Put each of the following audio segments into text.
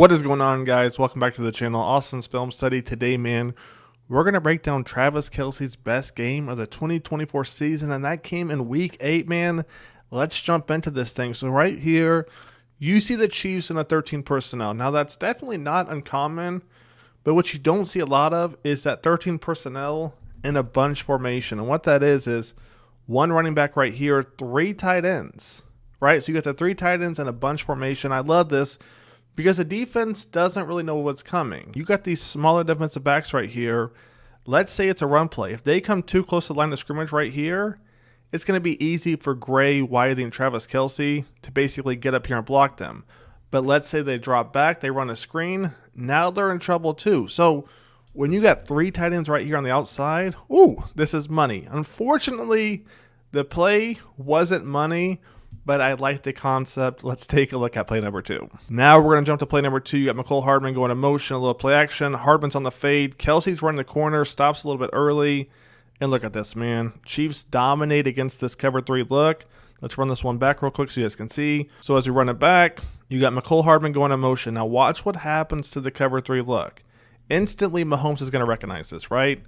What is going on, guys? Welcome back to the channel, Austin's Film Study. Today, man, we're going to break down Travis Kelce's best game of the 2024 season, and that came in Week 8, man. Let's jump into this thing. So right here, you see the Chiefs in a 13 personnel. Now, that's definitely not uncommon, but what you don't see a lot of is that 13 personnel in a bunch formation. And what that is one running back right here, 3 tight ends, right? So you got the 3 tight ends in a bunch formation. I love this, because the defense doesn't really know what's coming. You got these smaller defensive backs right here. Let's say it's a run play. If they come too close to the line of scrimmage right here, it's going to be easy for Gray, Wiley, and Travis Kelce to basically get up here and block them. But let's say they drop back, they run a screen. Now they're in trouble too. So when you got 3 tight ends right here on the outside, ooh, this is money. Unfortunately, the play wasn't money, but I like the concept. Let's take a look at play number 2. Now we're going to jump to play number 2. You got Mecole Hardman going in motion, a little play action. Hardman's on the fade. Kelce's running the corner, stops a little bit early. And look at this, man. Chiefs dominate against this cover 3 look. Let's run this one back real quick so you guys can see. So as we run it back, you got Mecole Hardman going in motion. Now watch what happens to the cover 3 look. Instantly, Mahomes is going to recognize this, right?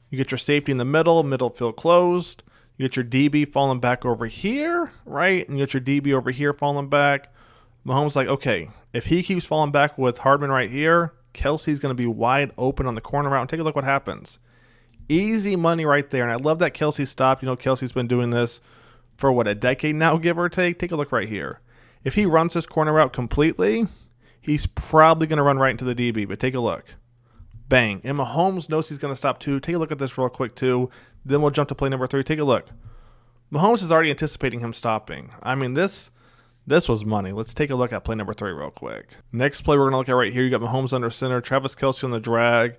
You get your safety in the middle field closed. You get your DB falling back over here, right? And you get your DB over here falling back. Mahomes like, okay, if he keeps falling back with Hardman right here, Kelce's going to be wide open on the corner route. And take a look what happens. Easy money right there. And I love that Kelce stopped. You know, Kelce's been doing this for, what, a decade now, give or take? Take a look right here. If he runs this corner route completely, he's probably going to run right into the DB. But take a look. Bang. And Mahomes knows he's going to stop too. Take a look at this real quick too. Then we'll jump to play number 3. Take a look. Mahomes is already anticipating him stopping. I mean, this was money. Let's take a look at play number 3 real quick. Next play we're going to look at right here. You got Mahomes under center, Travis Kelce on the drag.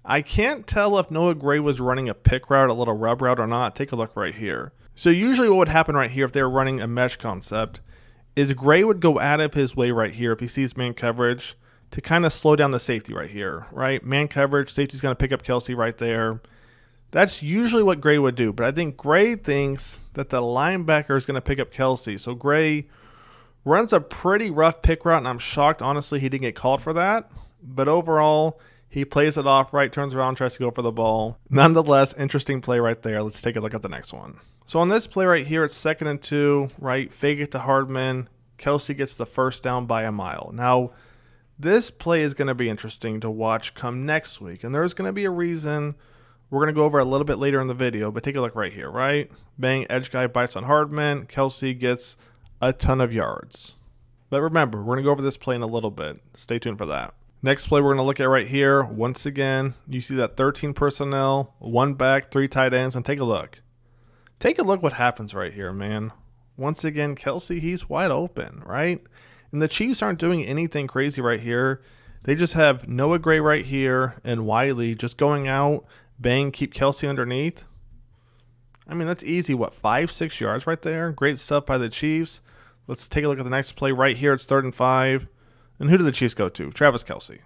I can't tell if Noah Gray was running a pick route, a little rub route or not. Take a look right here. So usually what would happen right here if they were running a mesh concept is Gray would go out of his way right here if he sees man coverage to kind of slow down the safety right here, right? Man coverage, safety's going to pick up Kelce right there. That's usually what Gray would do, but I think Gray thinks that the linebacker is going to pick up Kelce. So Gray runs a pretty rough pick route, and I'm shocked, honestly, he didn't get called for that. But overall, he plays it off right, turns around, tries to go for the ball. Nonetheless, interesting play right there. Let's take a look at the next one. So on this play right here, it's 2nd and 2, right? Fake it to Hardman. Kelce gets the first down by a mile. Now, this play is going to be interesting to watch come next week, and there's going to be a reason. We're going to go over a little bit later in the video, but take a look right here, right? Bang, edge guy bites on Hardman. Kelce gets a ton of yards. But remember, we're going to go over this play in a little bit. Stay tuned for that. Next play we're going to look at right here. Once again, you see that 13 personnel, 1 back, 3 tight ends, and take a look. Take a look what happens right here, man. Once again, Kelce, he's wide open, right? And the Chiefs aren't doing anything crazy right here. They just have Noah Gray right here and Wiley just going out. Bang, keep Kelce underneath. I mean, that's easy. What, 5-6 yards right there? Great stuff by the Chiefs. Let's take a look at the next play right here. It's 3rd and 5. And who do the Chiefs go to? Travis Kelce.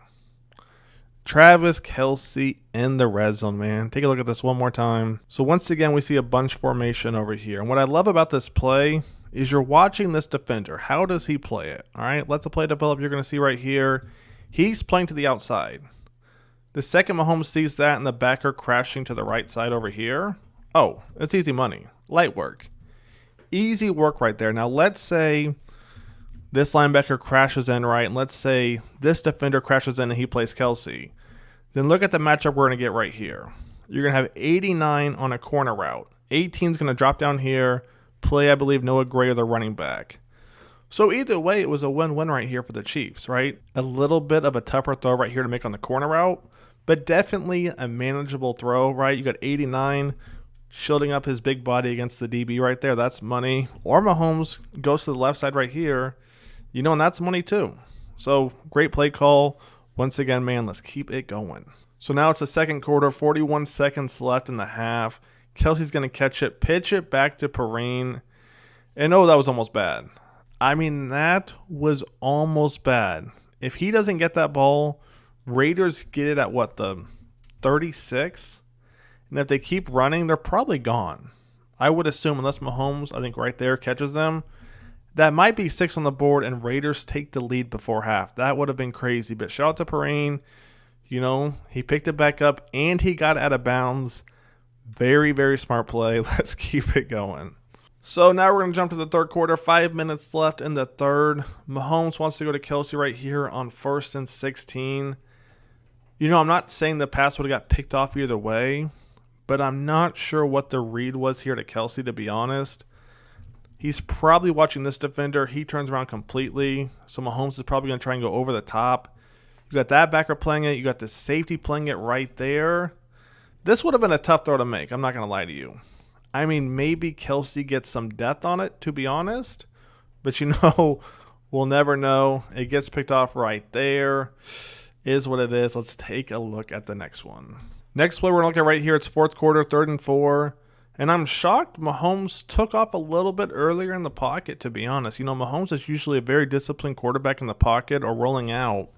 Travis Kelce in the red zone, man. Take a look at this one more time. So once again, we see a bunch formation over here. And what I love about this play is you're watching this defender. How does he play it? All right, let the play develop. You're going to see right here. He's playing to the outside. The second Mahomes sees that and the backer crashing to the right side over here, oh, it's easy money. Light work. Easy work right there. Now, let's say this linebacker crashes in, right? And let's say this defender crashes in and he plays Kelce. Then look at the matchup we're going to get right here. You're going to have 89 on a corner route. 18 is going to drop down here, play, I believe, Noah Gray or the running back. So either way, it was a win-win right here for the Chiefs, right? A little bit of a tougher throw right here to make on the corner route, but definitely a manageable throw, right? You got 89 shielding up his big body against the DB right there. That's money. Or Mahomes goes to the left side right here, you know, and that's money too. So great play call. Once again, man, let's keep it going. So now it's the 2nd quarter, 41 seconds left in the half. Kelce's going to catch it, pitch it back to Perrine. And oh, that was almost bad. I mean, that was almost bad. If he doesn't get that ball, Raiders get it at what, the 36? And if they keep running, they're probably gone. I would assume, unless Mahomes, I think right there, catches them. That might be 6 on the board, and Raiders take the lead before half. That would have been crazy. But shout out to Perrine. He picked it back up, and he got out of bounds. Very, very smart play. Let's keep it going. So now we're going to jump to the third quarter. 5 minutes left in the third. Mahomes wants to go to Kelce right here on 1st and 16. I'm not saying the pass would have got picked off either way, but I'm not sure what the read was here to Kelce, to be honest. He's probably watching this defender. He turns around completely. So Mahomes is probably going to try and go over the top. You got that backer playing it. You got the safety playing it right there. This would have been a tough throw to make. I'm not going to lie to you. I mean, maybe Kelce gets some depth on it, to be honest. But we'll never know. It gets picked off right there. Is what it is. Let's take a look at the next one. Next play we're going to look at right here. It's fourth quarter, 3rd and 4. And I'm shocked Mahomes took off a little bit earlier in the pocket, to be honest. Mahomes is usually a very disciplined quarterback in the pocket or rolling out.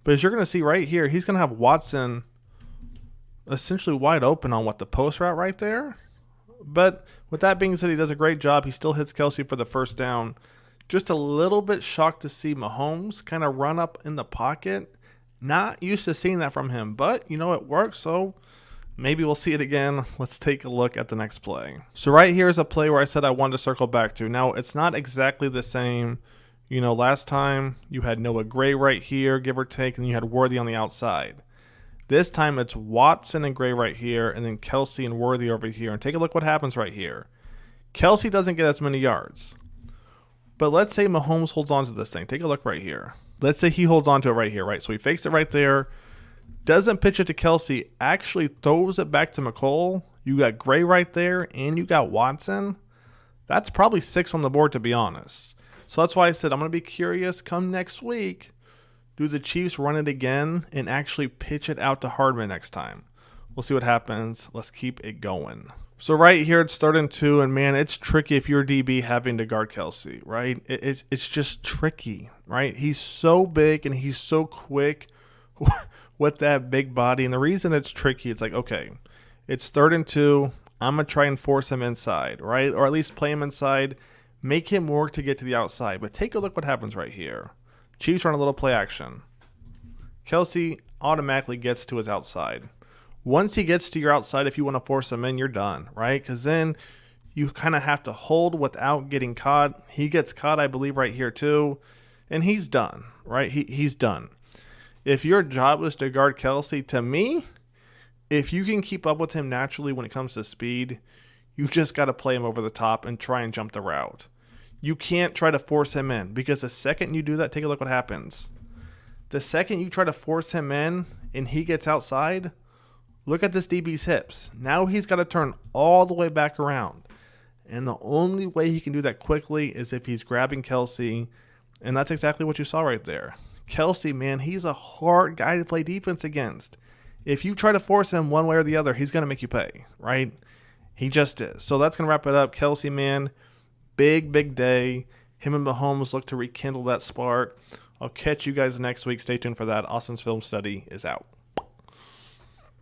But as you're going to see right here, he's going to have Watson essentially wide open on the post route right there. But with that being said, he does a great job. He still hits Kelce for the first down. Just a little bit shocked to see Mahomes kind of run up in the pocket. Not used to seeing that from him. But, it works, so maybe we'll see it again. Let's take a look at the next play. So right here is a play where I said I wanted to circle back to. Now, it's not exactly the same. Last time you had Noah Gray right here, give or take, and you had Worthy on the outside. This time it's Watson and Gray right here, and then Kelce and Worthy over here. And take a look what happens right here. Kelce doesn't get as many yards. But let's say Mahomes holds on to this thing. Take a look right here. Let's say he holds on to it right here, right? So he fakes it right there. Doesn't pitch it to Kelce, actually throws it back to McColl. You got Gray right there, and you got Watson. That's probably 6 on the board, to be honest. So that's why I said I'm going to be curious come next week. Do the Chiefs run it again and actually pitch it out to Hardman next time? We'll see what happens. Let's keep it going. So right here, it's 3rd and 2, and man, it's tricky if you're DB having to guard Kelce, right? It's just tricky, right? He's so big and he's so quick with that big body. And the reason it's tricky, it's like, okay, it's 3rd and 2. I'm going to try and force him inside, right? Or at least play him inside, make him work to get to the outside. But take a look what happens right here. Chiefs run a little play action. Kelce automatically gets to his outside. Once he gets to your outside, if you want to force him in, you're done, right? Because then you kind of have to hold without getting caught. He gets caught, I believe, right here too. And he's done, right? He's done. If your job is to guard Kelce, to me, if you can keep up with him naturally when it comes to speed, you just got to play him over the top and try and jump the route. You can't try to force him in, because the second you do that, take a look what happens. The second you try to force him in and he gets outside, look at this DB's hips. Now he's got to turn all the way back around. And the only way he can do that quickly is if he's grabbing Kelce. And that's exactly what you saw right there. Kelce, man, he's a hard guy to play defense against. If you try to force him one way or the other, he's going to make you pay, right? He just is. So that's going to wrap it up. Kelce, man, big, big day. Him and Mahomes look to rekindle that spark. I'll catch you guys next week. Stay tuned for that. Austin's Film Study is out.